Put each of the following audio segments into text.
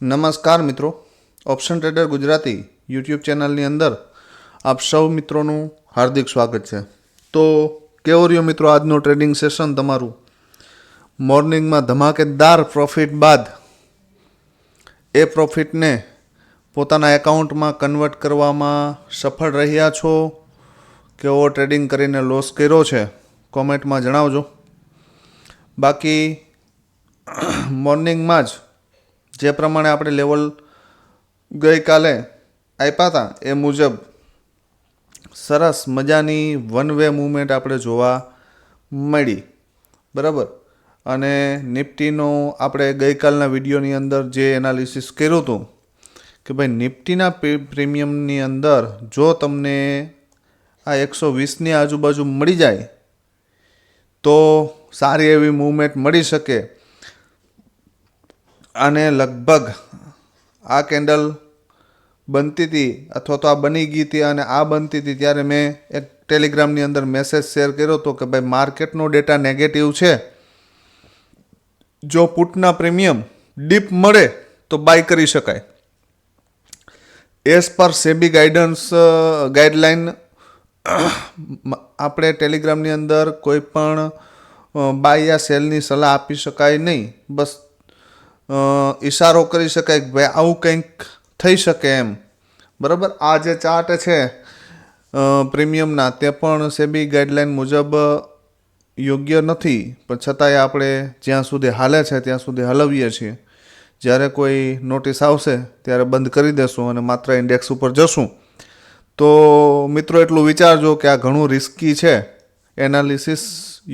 નમસ્કાર મિત્રો, option trader Gujarati YouTube ચેનલની અંદર આપ સૌ મિત્રોનું હાર્દિક સ્વાગત છે. તો કેવો રહ્યો મિત્રો આજનો ટ્રેડિંગ સેશન તમારું? મોર્નિંગમાં ધમાકેદાર પ્રોફિટ બાદ એ પ્રોફિટને પોતાના એકાઉન્ટમાં કન્વર્ટ કરવામાં સફળ રહ્યા છો કે ઓવર ટ્રેડિંગ કરીને લોસ કર્યો છે? કોમેન્ટમાં જણાવજો. બાકી મોર્નિંગમાં જ જે પ્રમાણે આપણે લેવલ ગઈકાલે આપ્યા હતા એ મુજબ સરસ મજાની વન વે મૂવમેન્ટ આપણે જોવા મળી, બરાબર. અને નિફ્ટીનો આપણે ગઈકાલના વિડીયોની અંદર જે એનાલિસિસ કર્યું હતું કે ભાઈ નિફ્ટીના પ્રીમિયમની અંદર જો તમને આ 120ની આજુબાજુ મળી જાય તો સારી એવી મૂવમેન્ટ મળી શકે. અને લગભગ આ કેન્ડલ બનતી હતી અથવા તો આ બની ગઈ હતી અને આ બનતી હતી ત્યારે મેં એક ટેલિગ્રામની અંદર મેસેજ શેર કર્યો હતો કે ભાઈ માર્કેટનો ડેટા નેગેટિવ છે, જો પુટના પ્રીમિયમ ડીપ મળે તો બાય કરી શકાય. એઝ પર સેબી ગાઈડલાઇન આપણે ટેલિગ્રામની અંદર કોઈ પણ બાય યા સેલની સલાહ આપી શકાય નહીં. બસ ઈશારો કરી શકાય કે ભાઈ આવું કંઈક થઈ શકે એમ, બરાબર. આ જે ચાર્ટ છે પ્રીમિયમના તે પણ સેબી ગાઈડલાઇન મુજબ યોગ્ય નથી, પણ છતાંય આપણે જ્યાં સુધી હાલે છે ત્યાં સુધી હલાવીએ છીએ. જ્યારે કોઈ નોટિસ આવશે ત્યારે બંધ કરી દેશું અને માત્ર ઇન્ડેક્સ ઉપર જશું. તો મિત્રો એટલું વિચારજો કે આ ઘણું રિસ્કી છે એનાલિસિસ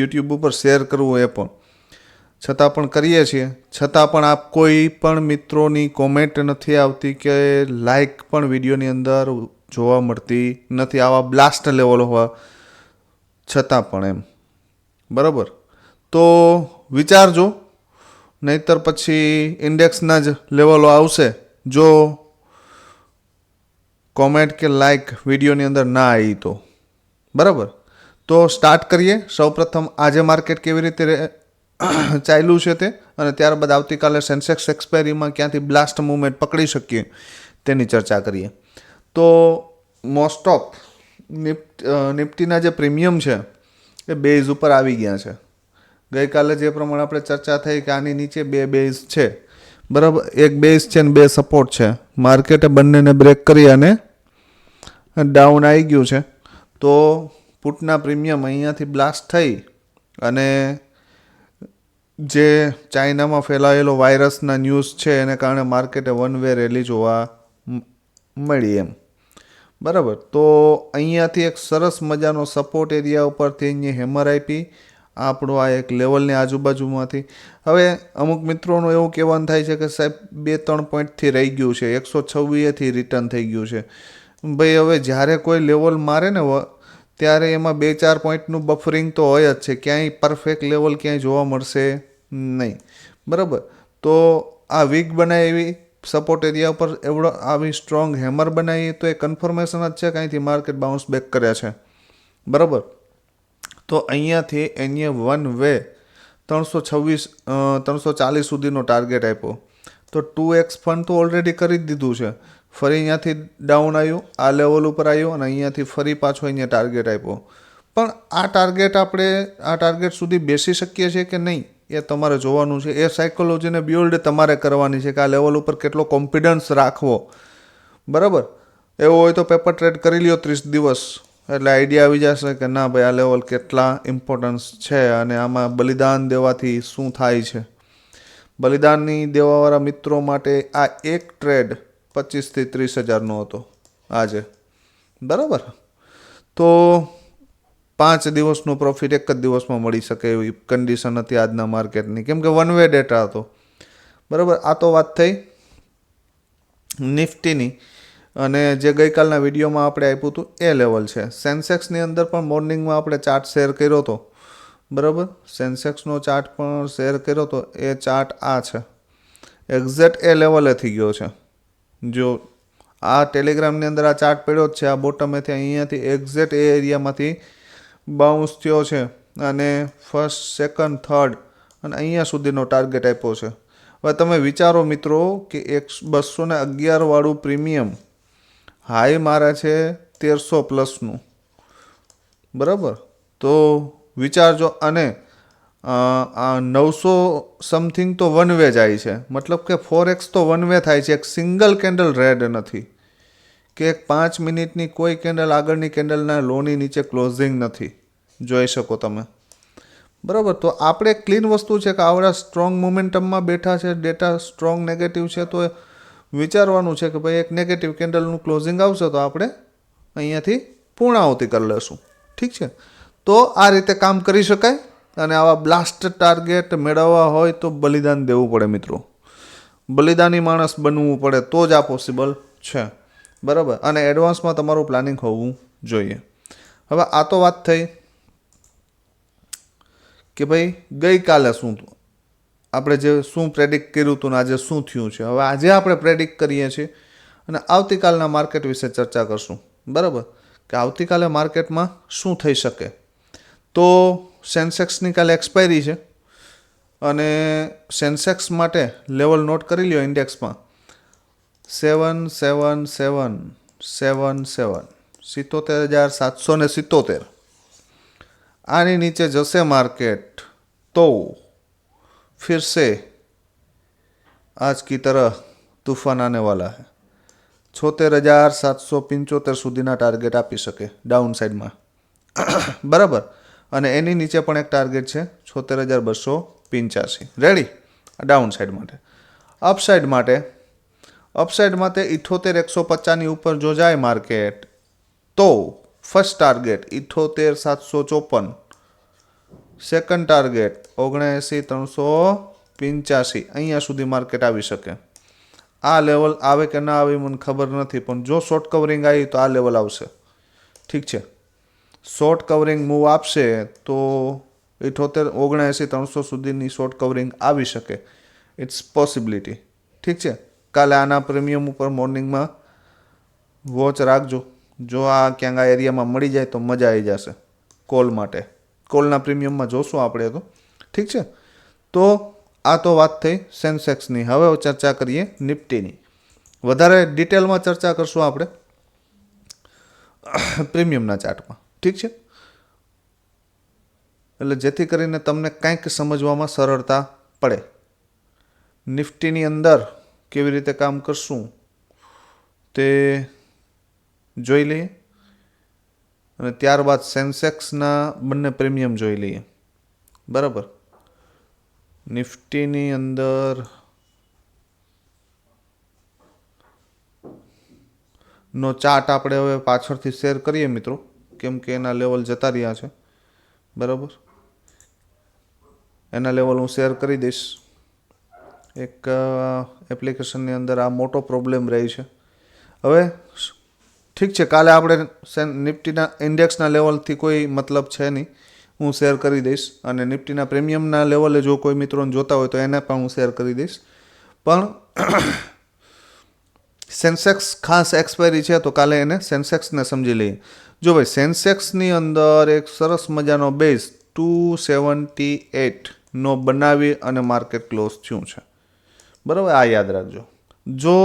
યુટ્યુબ ઉપર શેર કરવું, એ પણ છતાં પણ કરીએ છીએ. છતાં પણ આપ કોઈ પણ મિત્રોની કોમેન્ટ નથી આવતી કે લાઈક પણ વિડીયોની અંદર જોવા મળતી નથી, આવા બ્લાસ્ટ લેવલ હોવા છતાં પણ એમ, બરાબર. તો વિચારજો, નહીતર પછી ઇન્ડેક્સના જ લેવલો આવશે જો કોમેન્ટ કે લાઈક વિડીયોની અંદર ના આવી તો, બરાબર. તો સ્ટાર્ટ કરીએ. સૌપ્રથમ આજે માર્કેટ કેવી રીતે ચાલ્યું છે તે, અને ત્યારબાદ આવતીકાલે સેન્સેક્સ એક્સપાયરીમાં ક્યાંથી બ્લાસ્ટ મૂવમેન્ટ પકડી શકીએ તેની ચર્ચા કરીએ. તો મોસ્ટ ઓફ નિફ્ટીના જે પ્રીમિયમ છે એ બેઝ ઉપર આવી ગયા છે. ગઈકાલે જે પ્રમાણે આપણે ચર્ચા થઈ કે આની નીચે બે બેઝ છે, બરાબર. એક બેઝ છે ને બે સપોર્ટ છે. માર્કેટે બંનેને બ્રેક કરી અને ડાઉન આવી ગયું છે. તો પુટના પ્રીમિયમ અહીંયાથી બ્લાસ્ટ થઈ અને જે ચાઇનામાં ફેલાયેલો વાયરસના ન્યૂઝ છે એને કારણે માર્કેટે વન વે રેલી જોવા મળી એમ, બરાબર. તો અહીંયાથી એક સરસ મજાનો સપોર્ટ એરિયા ઉપરથી અહીંયા હેમર આપી આપણું આ એક લેવલની આજુબાજુમાંથી. હવે અમુક મિત્રોનું એવું કહેવાનું થાય છે કે સાહેબ 2-3 પોઈન્ટથી રહી ગયું છે, 126થી રિટર્ન થઈ ગયું છે. ભાઈ હવે જ્યારે કોઈ લેવલ મારે ને ત્યારે એમાં 2-4 પોઈન્ટનું બફરિંગ તો હોય જ છે, ક્યાંય પરફેક્ટ લેવલ ક્યાંય જોવા મળશે નહીં, બરાબર. તો આ વીક બનાવી સપોર્ટ એરિયા ઉપર એવડો આવી સ્ટ્રોંગ હેમર બનાવી તો એ કન્ફર્મેશન જ છે કે અહીંથી માર્કેટ બાઉન્સ બેક કરે છે, બરાબર. તો અહીંયાથી એને વન વે 340 સુધીનો ટાર્ગેટ આપ્યો. તો 2x ફંડ તો ઓલરેડી કરી જ દીધું છે. ફરી અહીંયાથી ડાઉન આવ્યું, આ લેવલ ઉપર આવ્યું અને અહીંયાથી ફરી પાછો અહીંયા ટાર્ગેટ આપ્યો. પણ આ ટાર્ગેટ સુધી બેસી શકીએ છીએ કે નહીં એ તમારે જોવાનું છે. એ સાયકોલોજીને બિલ્ડ તમારે કરવાની છે કે આ લેવલ ઉપર કેટલો કોન્ફિડન્સ રાખવો, બરાબર. એવું હોય તો પેપર ટ્રેડ કરી લ્યો 30 દિવસ, એટલે આઈડિયા આવી જશે કે ના ભાઈ આ લેવલ કેટલા ઇમ્પોર્ટન્સ છે અને આમાં બલિદાન દેવાથી શું થાય છે. બલિદાનની દેવાવાળા મિત્રો માટે આ એક ટ્રેડ 25,000 થી 30,000નો હતો આજે, બરાબર. તો 5 દિવસનું પ્રોફિટ એક જ દિવસમાં મળી શકે એવી કન્ડિશન હતી આજના માર્કેટની, કેમ કે વન વે ડેટા હતો, બરાબર. આ તો વાત થઈ નિફ્ટીની. અને જે ગઈકાલના વિડીયોમાં આપણે આપ્યું હતું એ લેવલ છે. સેન્સેક્સની અંદર પણ મોર્નિંગમાં આપણે ચાર્ટ શેર કર્યો હતો, બરાબર. સેન્સેક્સનો ચાર્ટ પણ શેર કર્યો હતો. એ ચાર્ટ આ છે, એક્ઝેક્ટ એ લેવલે થઈ ગયો છે. જો આ ટેલિગ્રામની અંદર આ ચાર્ટ પડ્યો જ છે, આ બોટમેથી અહીંયાથી એક્ઝેક્ટ એ એરિયામાંથી બાઉન્સ થયો છે અને ફર્સ્ટ, સેકન્ડ, થર્ડ અને અહીંયા સુધીનો ટાર્ગેટ આપ્યો છે. હવે તમે વિચારો મિત્રો કે 211 વાળું પ્રીમિયમ હાઈ મારે છે 1300 પ્લસનું, બરાબર? તો વિચારજો. અને 900 સમથિંગ તો વન વે જાય છે, મતલબ કે 4x તો વન વે થાય છે. એક સિંગલ કેન્ડલ રેડ નથી, કે એક 5 મિનિટની કોઈ કેન્ડલ આગળની કેન્ડલના લોની નીચે ક્લોઝિંગ નથી, જોઈ શકો તમે, બરાબર? તો આપણે ક્લીન વસ્તુ છે કે આવડા સ્ટ્રોંગ મોમેન્ટમમાં બેઠા છે, ડેટા સ્ટ્રોંગ નેગેટિવ છે, તો વિચારવાનું છે કે ભાઈ એક નેગેટિવ કેન્ડલનું ક્લોઝિંગ આવશે તો આપણે અહીંયાથી પૂર્ણાહુતિ કરી લેશું. ઠીક છે? તો આ રીતે કામ કરી શકાય. અને આવા બ્લાસ્ટ ટાર્ગેટ મેળવવા હોય તો બલિદાન દેવું પડે મિત્રો, બલિદાની માણસ બનવું પડે તો જ આ પોસિબલ છે, બરાબર? અને એડવાન્સમાં તમારું પ્લાનિંગ હોવું જોઈએ. હવે આ તો વાત થઈ કે ભાઈ ગઈકાલે શું આપણે જે શું પ્રેડિક્ટ કર્યું હતું ને આજે શું થયું છે. હવે આજે આપણે પ્રેડિક્ટ કરીએ છીએ અને આવતીકાલના માર્કેટ વિશે ચર્ચા કરશું, બરાબર? કે આવતીકાલે માર્કેટમાં શું થઈ શકે. તો સેન્સેક્સની કાલે એક્સપાયરી છે અને સેન્સેક્સ માટે લેવલ નોટ કરી લ્યો ઇન્ડેક્સમાં 777777 77,777. આની નીચે જશે માर्केट तो फिर से आज की तरह तूफान आने वाला है. 76,775 સુધીના ટાર્ગેટ આપી શકે ડાઉન સાઈડમાં, બરાબર? અને એની નીચે પણ એક ટાર્ગેટ છે 76,285. રેડી ડાઉન સાઈડ માટે. અપસાઇડ માટે 78,150ની ઉપર જો જાય માર્કેટ તો ફર્સ્ટ ટાર્ગેટ 78,754, સેકન્ડ ટાર્ગેટ 79,385. અહીંયા સુધી માર્કેટ આવી શકે. આ લેવલ આવે કે ના આવે મને ખબર નથી, પણ જો શોર્ટ કવરિંગ આવી તો આ લેવલ આવશે. ઠીક છે? શોર્ટ કવરિંગ મૂવ આપશે તો 79,300 સુધીની શોર્ટ કવરિંગ આવી શકે. It's possibility. ઠીક છે? કાલે આના પ્રીમિયમ ઉપર મોર્નિંગમાં વોચ રાખજો. જો આ ક્યાંક આ એરિયામાં મળી જાય તો મજા આવી જશે કોલ માટે. કોલના પ્રીમિયમમાં જોશું આપણે તો. ઠીક છે? તો આ તો વાત થઈ સેન્સેક્સની. હવે ચર્ચા કરીએ નિફ્ટીની. વધારે ડિટેલમાં ચર્ચા કરશું આપણે પ્રીમિયમના ચાર્ટમાં. ઠીક છે? એટલે જેથી કરીને તમને કંઈક સમજવામાં સરળતા પડે. નિફ્ટીની અંદર કેવી રીતે કામ કરશું તે જોઈ લઈએ અને ત્યારબાદ સેન્સેક્સના બંને પ્રીમિયમ જોઈ લઈએ, બરાબર? નિફ્ટીની અંદર નો ચાર્ટ આપણે હવે પાછળથી શેર કરીએ મિત્રો, કેમ કે એના લેવલ જતા રહ્યા છે, બરાબર? એના લેવલ હું શેર કરી દઈશ. એક એપ્લિકેશનની અંદર આ મોટો પ્રોબ્લેમ રહી છે. હવે ઠીક છે, કાલે આપણે નિફ્ટીના ઇન્ડેક્સના લેવલથી કોઈ મતલબ છે નહીં, હું શેર કરી દઈશ. અને નિફ્ટીના પ્રીમિયમના લેવલે જો કોઈ મિત્રોને જોતા હોય તો એને પણ હું શેર કરી દઈશ. પણ સેન્સેક્સ ખાસ એક્સપાયરી છે તો કાલે એને સેન્સેક્સને સમજી લઈએ. જો ભાઈ સેન્સેક્સની અંદર એક સરસ મજાનો બેઝ 278નો બનાવી અને માર્કેટ ક્લોઝ થયું છે, બરાબર? આ યાદ રાખજો. જો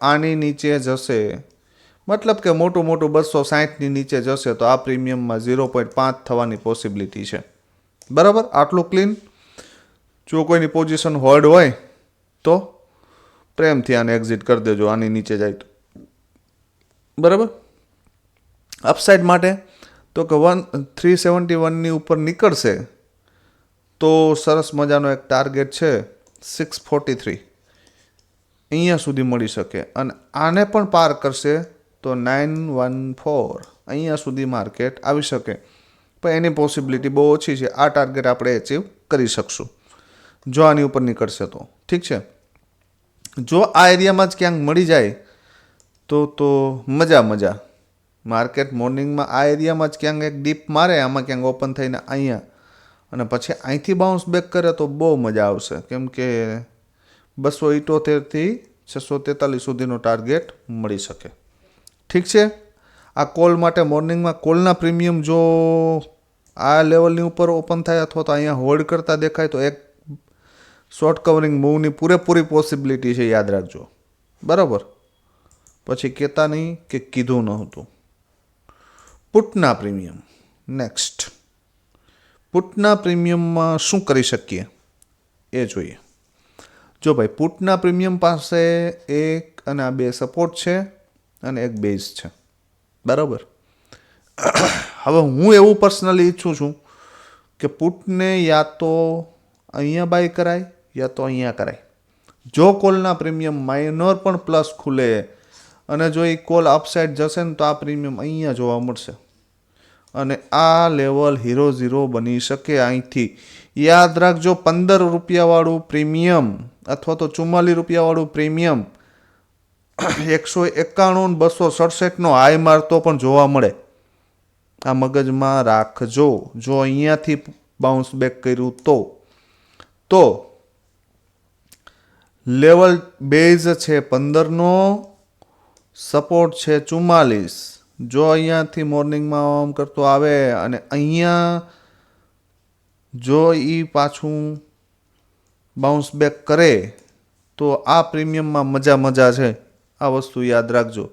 આની નીચે જશે, મતલબ કે મોટું 260ની નીચે જશે તો આ પ્રીમિયમમાં 0.5 થવાની પોસિબિલિટી છે, બરાબર? આટલું ક્લીન. જો કોઈની પોઝિશન હોલ્ડ હોય તો પ્રેમથી આને એક્ઝિટ કરી દેજો આની નીચે જાય તો, બરાબર? અપસાઇડ માટે તો કે 371ની ઉપર નીકળશે તો સરસ મજાનો એક ટાર્ગેટ છે 643, અહીંયા સુધી મળી શકે. અને આને પણ પાર કરશે તો 914, અહીંયા સુધી માર્કેટ આવી શકે. પણ એની પોસિબિલિટી બહુ ઓછી છે. આ ટાર્ગેટ આપણે એચીવ કરી શકશું જો આની ઉપર નીકળશે તો. ઠીક છે? જો આ એરિયામાં જ ક્યાંક મળી જાય તો મજા. માર્કેટ મોર્નિંગમાં આ એરિયામાં જ ક્યાંક એક ડીપ મારે, આમાં ક્યાંક ઓપન થઈને અહીંયા, અને પછી અહીંથી બાઉન્સ બેક કરે તો બહુ મજા આવશે. કેમ કે 278થી 643 સુધીનો ટાર્ગેટ મળી શકે. ઠીક છે? આ કોલ માટે મોર્નિંગમાં કોલના પ્રીમિયમ જો આ લેવલની ઉપર ઓપન થાય અથવા તો અહીંયા હોલ્ડ કરતા દેખાય તો એક શોર્ટ કવરિંગ મૂવની પૂરેપૂરી પોસિબિલિટી છે, યાદ રાખજો. બરાબર, પછી કહેતા નહીં કે કીધું નહોતું. પુટના પ્રીમિયમ. નેક્સ્ટ, પુટના પ્રીમિયમમાં શું કરી શકીએ એ જોઈએ. જો ભાઈ, પુટના પ્રીમિયમ પાસે એક અને આ 2 સપોર્ટ છે અને એક બેઝ છે. બરાબર. હવે હું એવું પર્સનલી ઈચ્છું છું કે પુટને યા તો અહીંયા બાય કરાય યા તો અહીંયા કરાય. જો કોલના પ્રીમિયમ માઇનર પણ પ્લસ ખુલે અને જો એ કોલ અપસાઇડ જશે ને તો આ પ્રીમિયમ અહીંયા જોવા મળશે અને આ લેવલ હીરો 0 બની શકે અહીંથી. યાદ રાખજો, 15 રૂપિયાવાળું પ્રીમિયમ અથવા તો 44 રૂપિયાવાળું પ્રીમિયમ 191 267નો હાઈ મારતો પણ જોવા મળે. આ મગજમાં રાખજો. જો અહીંયાથી બાઉન્સ બેક કર્યું તો લેવલ બેઝ છે 15નો, સપોર્ટ છે 44. જો અહીંયાથી મોર્નિંગમાં આમ કરતો આવે અને અહીંયા જો એ પાછું બાઉન્સ બેક કરે તો આ પ્રીમિયમમાં મજા છે. આ વસ્તુ યાદ રાખજો.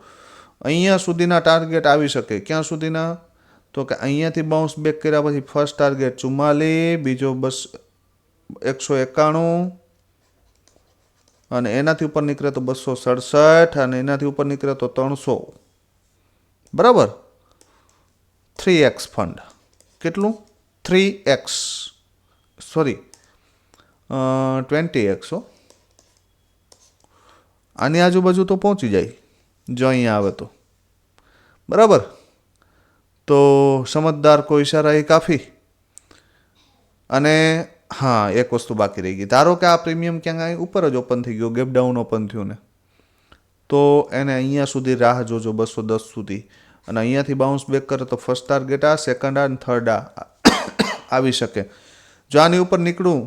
અહીંયા સુધીના ટાર્ગેટ આવી શકે. ક્યાં સુધીના? તો કે અહીંયાથી બાઉન્સ બેક કર્યા પછી ફર્સ્ટ ટાર્ગેટ 44, બીજો 191 અને એનાથી ઉપર નીકળે તો 267 અને એનાથી ઉપર નીકળે તો 300. બરાબર. 3x fund. કેટલું? 3x, sorry 20x. આની આજુબાજુ તો પહોંચી જાય જો અહીંયા આવે તો. બરાબર. તો સમજદાર કોઈ ઇશારા એ કાફી. અને હા, એક વસ્તુ બાકી રહી ગઈ. ધારો કે આ પ્રીમિયમ ક્યાંક ઉપર જ ઓપન થઈ ગયો, ગેપ ડાઉન ઓપન થયું ને, તો એને અહીંયા સુધી રાહ જોજો 210 સુધી. અને અહીંયાથી બાઉન્સ બેક કરે તો ફર્સ્ટ ટાર્ગેટ આ, સેકન્ડ આ અને થર્ડ આ આવી શકે. જો આની ઉપર નીકળું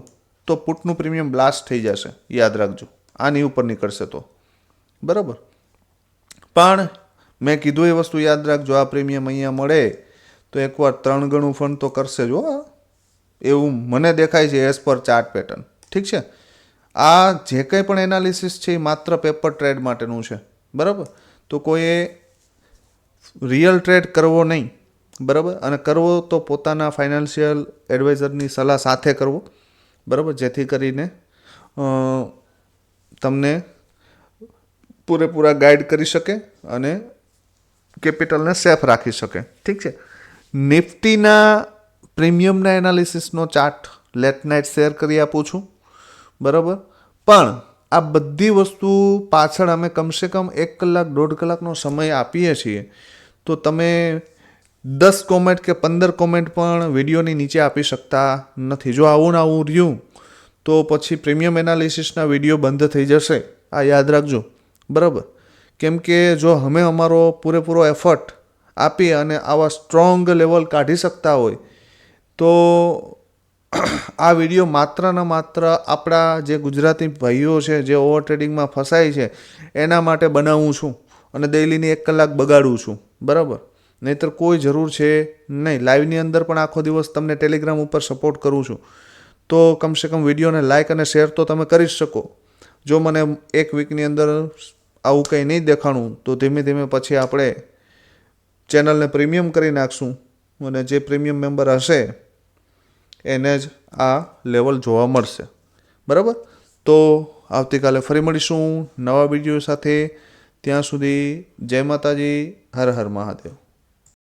તો પુટનું પ્રીમિયમ બ્લાસ્ટ થઈ જશે, યાદ રાખજો. આની ઉપર નીકળશે તો. બરાબર. પણ મેં કીધું એ વસ્તુ યાદ રાખજો, આ પ્રીમિયમ અહીંયા મળે તો એકવાર 3 ગણું ફંડ તો કરશે જો, એવું મને દેખાય છે એઝ પર ચાર્ટ પેટર્ન. ઠીક છે. આ જે કંઈ પણ એનાલિસિસ છે એ માત્ર પેપર ટ્રેડ માટેનું છે. બરાબર. તો કોઈએ રિયલ ટ્રેડ કરવો નહીં. બરાબર. અને કરવો તો પોતાના ફાઇનાન્શિયલ એડવાઇઝરની સલાહ સાથે કરવો. બરાબર. જેથી કરીને તમને પૂરેપૂરા ગાઈડ કરી શકે અને કેપિટલને સેફ રાખી શકે. ઠીક છે. નિફ્ટીના પ્રીમિયમના એનાલિસિસનો ચાર્ટ લેટ નાઇટ શેર કરી આપું છું. બરાબર. પણ આ બધી વસ્તુ પાછળ અમે કમસે કમ 1 કલાક 1.5 કલાકનો સમય આપીએ છીએ. તો તમે 10 કોમેન્ટ કે 15 કોમેન્ટ પણ વિડીયોની નીચે આપી શકતા નથી. જો આવું ને આવું રહ્યું તો પછી પ્રીમિયમ એનાલિસિસના વિડીયો બંધ થઈ જશે. આ યાદ રાખજો. બરાબર. કેમ કે જો અમે અમારો પૂરેપૂરો એફર્ટ આપી અને આવા સ્ટ્રોંગ લેવલ કાઢી શકતા હોય તો આ વિડીયો માત્ર ને માત્ર આપણા જે ગુજરાતી ભાઈઓ છે જે ઓવર ટ્રેડિંગમાં ફસાય છે એના માટે બનાવું છું અને ડેઈલીની 1 કલાક બગાડું છું. બરાબર. નહીંતર કોઈ જરૂર છે નહીં. લાઈવની અંદર પણ આખો દિવસ તમને ટેલિગ્રામ ઉપર સપોર્ટ કરું છું. તો કમસે કમ વિડીયોને લાઇક અને શેર તો તમે કરી જ શકો. જો મને 1 વીકની અંદર આવું કંઈ નહીં દેખાણું તો ધીમે ધીમે પછી આપણે ચેનલને પ્રીમિયમ કરી નાખશું અને જે પ્રીમિયમ મેમ્બર હશે એને જ આ લેવલ જોવા મળશે. બરાબર. તો આવતીકાલે ફરી મળીશું નવા વિડીયો સાથે. ત્યાં સુધી જય માતાજી, હર હર મહાદેવ.